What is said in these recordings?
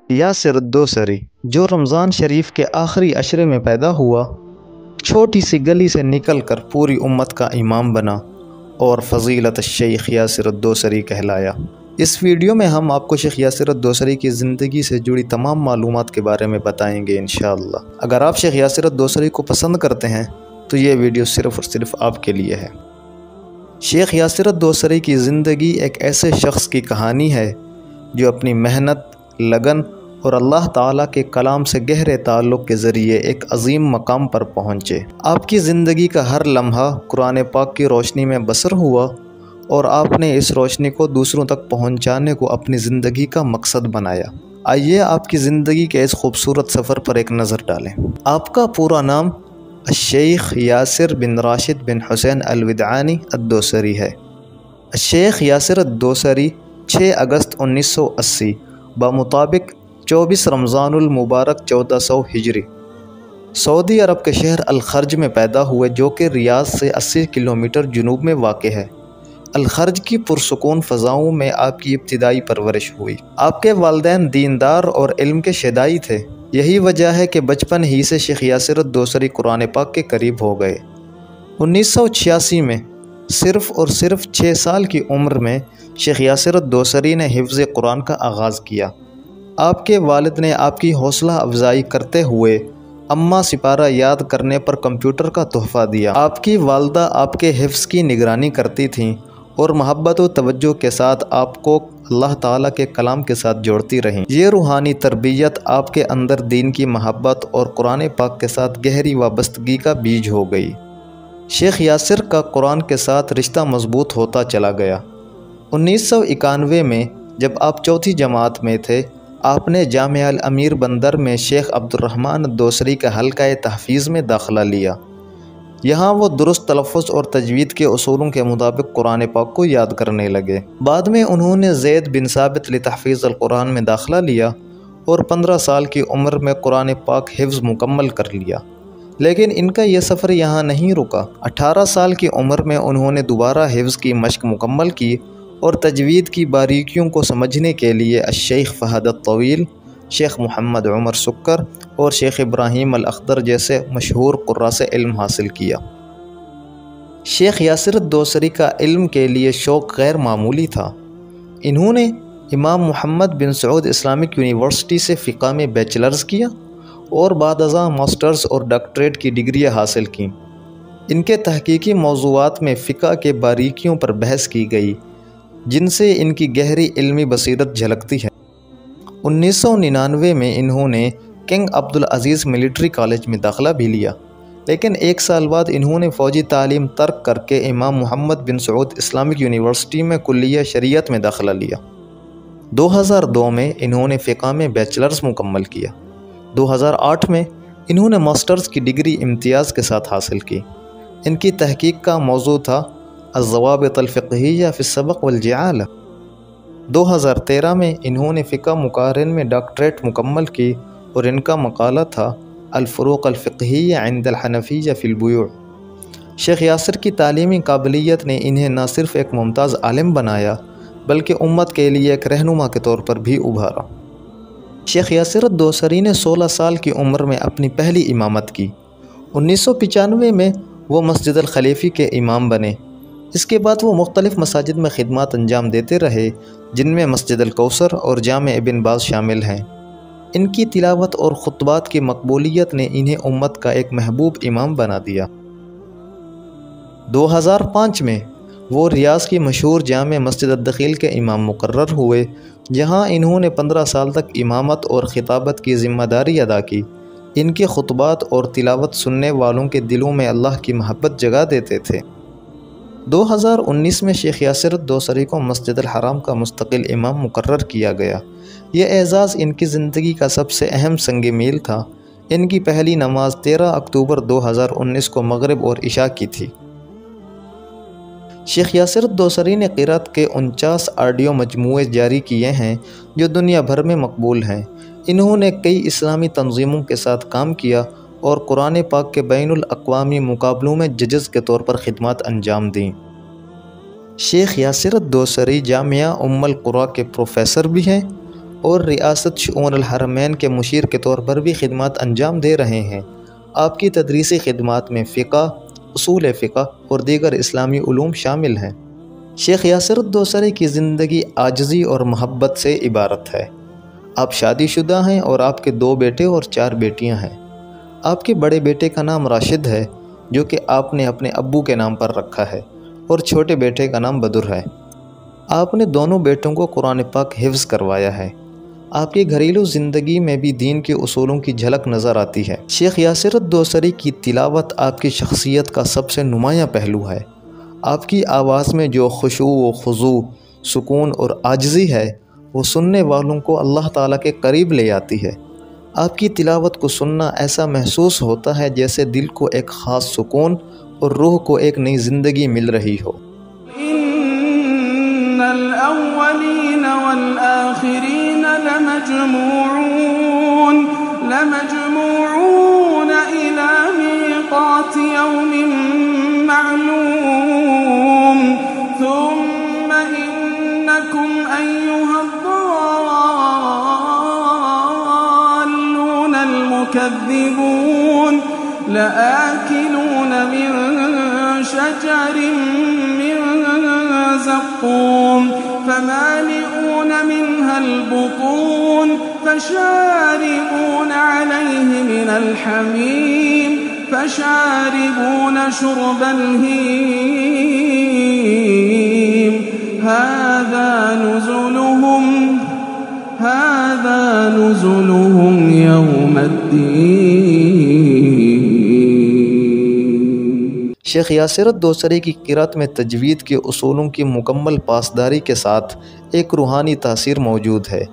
یاسر الدوسری جو رمضان شریف کے آخری عشرے میں پیدا ہوا، چھوٹی سی گلی سے نکل کر پوری امت کا امام بنا اور فضیلت الشیخ یاسر الدوسری کہلایا۔ اس ویڈیو میں ہم آپ کو شیخ یاسر الدوسری کی زندگی سے جڑی تمام معلومات کے بارے میں بتائیں گے انشاءاللہ۔ اگر آپ شیخ یاسر الدوسری کو پسند کرتے ہیں تو یہ ویڈیو صرف اور صرف آپ کے لیے ہے۔ شیخ یاسر الدوسری کی زندگی ایک ایسے شخص کی کہانی ہے جو اپنی محنت، لگن اور اللہ تعالیٰ کے کلام سے گہرے تعلق کے ذریعے ایک عظیم مقام پر پہنچے۔ آپ کی زندگی کا ہر لمحہ قرآن پاک کی روشنی میں بسر ہوا اور آپ نے اس روشنی کو دوسروں تک پہنچانے کو اپنی زندگی کا مقصد بنایا۔ آئیے آپ کی زندگی کے اس خوبصورت سفر پر ایک نظر ڈالیں۔ آپ کا پورا نام الشیخ یاسر بن راشد بن حسین الوداعنی الدوسری ہے۔ الشیخ یاسر الدوسری 6 اگست 1980 بمطابق 24 رمضان المبارک 1400 ہجری سعودی عرب کے شہر الخرج میں پیدا ہوئے، جو کہ ریاض سے 80 کلومیٹر جنوب میں واقع ہے۔ الخرج کی پرسکون فضاؤں میں آپ کی ابتدائی پرورش ہوئی۔ آپ کے والدین دیندار اور علم کے شیدائی تھے۔ یہی وجہ ہے کہ بچپن ہی سے شیخ یاسر الدوسری قرآن پاک کے قریب ہو گئے۔ 1986 میں صرف اور صرف 6 سال کی عمر میں شیخ یاسر الدوسری نے حفظ قرآن کا آغاز کیا۔ آپ کے والد نے آپ کی حوصلہ افزائی کرتے ہوئے اماں سپارہ یاد کرنے پر کمپیوٹر کا تحفہ دیا۔ آپ کی والدہ آپ کے حفظ کی نگرانی کرتی تھیں اور محبت و توجہ کے ساتھ آپ کو اللہ تعالیٰ کے کلام کے ساتھ جوڑتی رہیں۔ یہ روحانی تربیت آپ کے اندر دین کی محبت اور قرآن پاک کے ساتھ گہری وابستگی کا بیج ہو گئی۔ شیخ یاسر کا قرآن کے ساتھ رشتہ مضبوط ہوتا چلا گیا۔ 1991 میں جب آپ 4تھی جماعت میں تھے، آپ نے جامعہ الامیر بندر میں شیخ عبدالرحمن الدوسری کا حلقہ تحفیظ میں داخلہ لیا۔ یہاں وہ درست تلفظ اور تجوید کے اصولوں کے مطابق قرآن پاک کو یاد کرنے لگے۔ بعد میں انہوں نے زید بن ثابت لتحفیظ القرآن میں داخلہ لیا اور 15 سال کی عمر میں قرآن پاک حفظ مکمل کر لیا۔ لیکن ان کا یہ سفر یہاں نہیں رکا۔ 18 سال کی عمر میں انہوں نے دوبارہ حفظ کی مشق مکمل کی اور تجوید کی باریکیوں کو سمجھنے کے لیے الشیخ فہد الطویل، شیخ محمد عمر سکر اور شیخ ابراہیم الاخضر جیسے مشہور قراء سے علم حاصل کیا۔ شیخ یاسر الدوسری کا علم کے لیے شوق غیر معمولی تھا۔ انہوں نے امام محمد بن سعود اسلامک یونیورسٹی سے فقہ میں بیچلرز کیا اور بعد ازاں ماسٹرز اور ڈاکٹریٹ کی ڈگریاں حاصل کیں۔ ان کے تحقیقی موضوعات میں فقہ کے باریکیوں پر بحث کی گئی، جن سے ان کی گہری علمی بصیرت جھلکتی ہے۔ 1999 میں انہوں نے کنگ عبدالعزیز ملٹری کالج میں داخلہ بھی لیا، لیکن 1 سال بعد انہوں نے فوجی تعلیم ترک کر کے امام محمد بن سعود اسلامک یونیورسٹی میں کلیہ شریعت میں داخلہ لیا۔ 2002 میں انہوں نے فقہ میں بیچلرز مکمل کیا۔ 2008 میں انہوں نے ماسٹرز کی ڈگری امتیاز کے ساتھ حاصل کی۔ ان کی تحقیق کا موضوع تھا الضوابط الفقہیہ فی السبق والجعالہ۔ 2013 میں انہوں نے فقہ مقارن میں ڈاکٹریٹ مکمل کی اور ان کا مقالہ تھا الفروق الفقہیہ عند الحنفیہ فی البیوع۔ شیخ یاسر کی تعلیمی قابلیت نے انہیں نہ صرف ایک ممتاز عالم بنایا بلکہ امت کے لیے ایک رہنما کے طور پر بھی ابھارا۔ شیخ یاسر الدوسری نے 16 سال کی عمر میں اپنی پہلی امامت کی۔ 1995 میں وہ مسجد الخلیفی کے امام بنے۔ اس کے بعد وہ مختلف مساجد میں خدمات انجام دیتے رہے، جن میں مسجد الکوثر اور جامع ابن باز شامل ہیں۔ ان کی تلاوت اور خطبات کی مقبولیت نے انہیں امت کا ایک محبوب امام بنا دیا۔ 2005 میں وہ ریاض کی مشہور جامع مسجد الدخیل کے امام مقرر ہوئے، جہاں انہوں نے 15 سال تک امامت اور خطابت کی ذمہ داری ادا کی۔ ان کے خطبات اور تلاوت سننے والوں کے دلوں میں اللہ کی محبت جگا دیتے تھے۔ 2019 میں شیخ یاسر الدوسری کو مسجد الحرام کا مستقل امام مقرر کیا گیا۔ یہ اعزاز ان کی زندگی کا سب سے اہم سنگ میل تھا۔ ان کی پہلی نماز 13 اکتوبر 2019 کو مغرب اور عشاء کی تھی۔ شیخ یاسر الدوسری نے قرأت کے 49 آڈیو مجموعے جاری کیے ہیں جو دنیا بھر میں مقبول ہیں۔ انہوں نے کئی اسلامی تنظیموں کے ساتھ کام کیا اور قرآن پاک کے بین الاقوامی مقابلوں میں ججز کے طور پر خدمات انجام دیں۔ شیخ یاسر الدوسری جامعہ ام القریٰ کے پروفیسر بھی ہیں اور ریاست شؤون الحرمین کے مشیر کے طور پر بھی خدمات انجام دے رہے ہیں۔ آپ کی تدریسی خدمات میں فقہ، اصول فقہ اور دیگر اسلامی علوم شامل ہیں۔ شیخ یاسر الدوسری کی زندگی عاجزی اور محبت سے عبارت ہے۔ آپ شادی شدہ ہیں اور آپ کے 2 بیٹے اور 4 بیٹیاں ہیں۔ آپ کے بڑے بیٹے کا نام راشد ہے، جو کہ آپ نے اپنے ابو کے نام پر رکھا ہے، اور چھوٹے بیٹے کا نام بدر ہے۔ آپ نے دونوں بیٹوں کو قرآن پاک حفظ کروایا ہے۔ آپ کی گھریلو زندگی میں بھی دین کے اصولوں کی جھلک نظر آتی ہے۔ شیخ یاسر الدوسری کی تلاوت آپ کی شخصیت کا سب سے نمایاں پہلو ہے۔ آپ کی آواز میں جو خشوع و خضوع، سکون اور عاجزی ہے، وہ سننے والوں کو اللہ تعالیٰ کے قریب لے آتی ہے۔ آپ کی تلاوت کو سننا ایسا محسوس ہوتا ہے جیسے دل کو ایک خاص سکون اور روح کو ایک نئی زندگی مل رہی ہو۔ ان الاولین والآخرین لمجموعون الى میقات یوم معلوم ثم انکم ایها الضالون المکذبون لآکلون من شجر من زقوم فمالئون منها البطون فشاربون عليه من الحميم فشاربون شرب الهيم هذا نزلهم يوم الدين۔ شیخ یاسر الدوسری کی قرأت میں تجوید کے اصولوں کی مکمل پاسداری کے ساتھ ایک روحانی تاثیر موجود ہے۔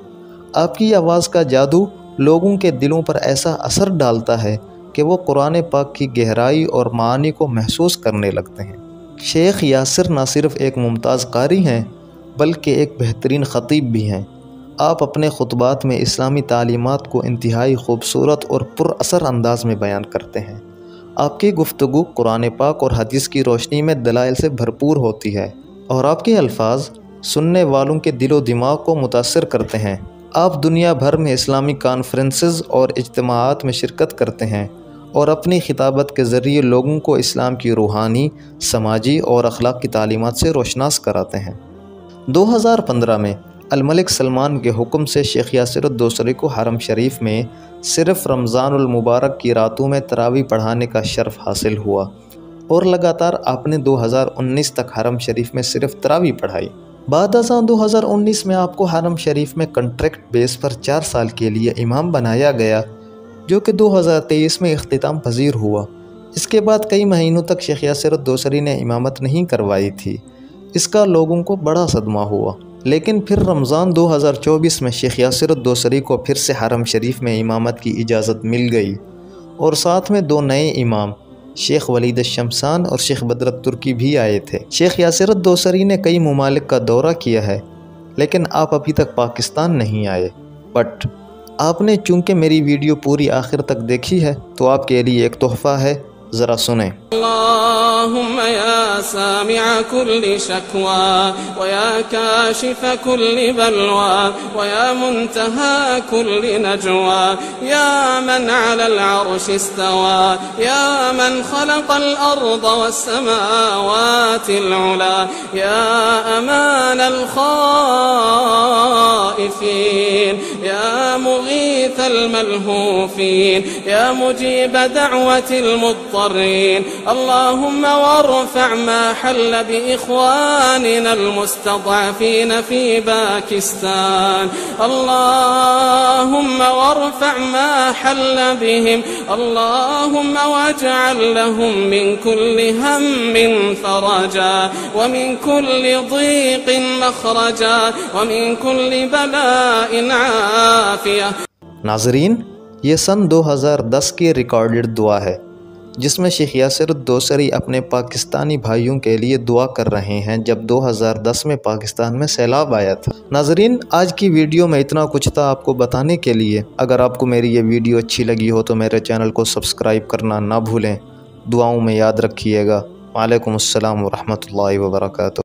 آپ کی آواز کا جادو لوگوں کے دلوں پر ایسا اثر ڈالتا ہے کہ وہ قرآن پاک کی گہرائی اور معانی کو محسوس کرنے لگتے ہیں۔ شیخ یاسر نہ صرف ایک ممتاز قاری ہیں بلکہ ایک بہترین خطیب بھی ہیں۔ آپ اپنے خطبات میں اسلامی تعلیمات کو انتہائی خوبصورت اور پر اثر انداز میں بیان کرتے ہیں۔ آپ کی گفتگو قرآن پاک اور حدیث کی روشنی میں دلائل سے بھرپور ہوتی ہے، اور آپ کے الفاظ سننے والوں کے دل و دماغ کو متاثر کرتے ہیں۔ آپ دنیا بھر میں اسلامی کانفرنسز اور اجتماعات میں شرکت کرتے ہیں اور اپنی خطابت کے ذریعے لوگوں کو اسلام کی روحانی، سماجی اور اخلاق کی تعلیمات سے روشناس کراتے ہیں۔ 2015 میں الملک سلمان کے حکم سے شیخ یاسر الدوسری کو حرم شریف میں صرف رمضان المبارک کی راتوں میں تراویح پڑھانے کا شرف حاصل ہوا، اور لگاتار آپ نے 2019 تک حرم شریف میں صرف تراویح پڑھائی۔ بعد ازاں 2019 میں آپ کو حرم شریف میں کنٹریکٹ بیس پر 4 سال کے لیے امام بنایا گیا، جو کہ 2023 میں اختتام پذیر ہوا۔ اس کے بعد کئی مہینوں تک شیخ یاسر الدوسری نے امامت نہیں کروائی تھی۔ اس کا لوگوں کو بڑا صدمہ ہوا، لیکن پھر رمضان 2024 میں شیخ یاسر الدوسری کو پھر سے حرم شریف میں امامت کی اجازت مل گئی، اور ساتھ میں 2 نئے امام شیخ ولید الشمسان اور شیخ بدر الترکی بھی آئے تھے۔ شیخ یاسر الدوسری نے کئی ممالک کا دورہ کیا ہے، لیکن آپ ابھی تک پاکستان نہیں آئے، بٹ آپ نے چونکہ میری ویڈیو پوری آخر تک دیکھی ہے تو آپ کے لیے ایک تحفہ ہے، ذرا سنیں۔ اللهم يا سامع كل شكوى ويا كاشف كل بلوى ويا منتهى كل نجوى يا من على العرش استوى يا من خلق الأرض والسماوات العلى يا أمان الخائفين يا مغيث الملهوفين يا مجيب دعوة المضطرين اللهم وارفع ما حل بإخواننا المستضعفين في باكستان اللهم وارفع ما حل بهم اللهم واجعل لهم من كل هم فرجا ومن كل ضيق مخرجا ومن كل بلاء عافية۔ ناظرین، یہ سن 2010 کی ریکارڈڈ دعا ہے جس میں شیخ یاسر الدوسری اپنے پاکستانی بھائیوں کے لیے دعا کر رہے ہیں جب 2010 میں پاکستان میں سیلاب آیا تھا۔ ناظرین، آج کی ویڈیو میں اتنا کچھ تھا آپ کو بتانے کے لیے۔ اگر آپ کو میری یہ ویڈیو اچھی لگی ہو تو میرے چینل کو سبسکرائب کرنا نہ بھولیں۔ دعاؤں میں یاد رکھیے گا۔ وعلیکم السلام ورحمۃ اللہ وبرکاتہ۔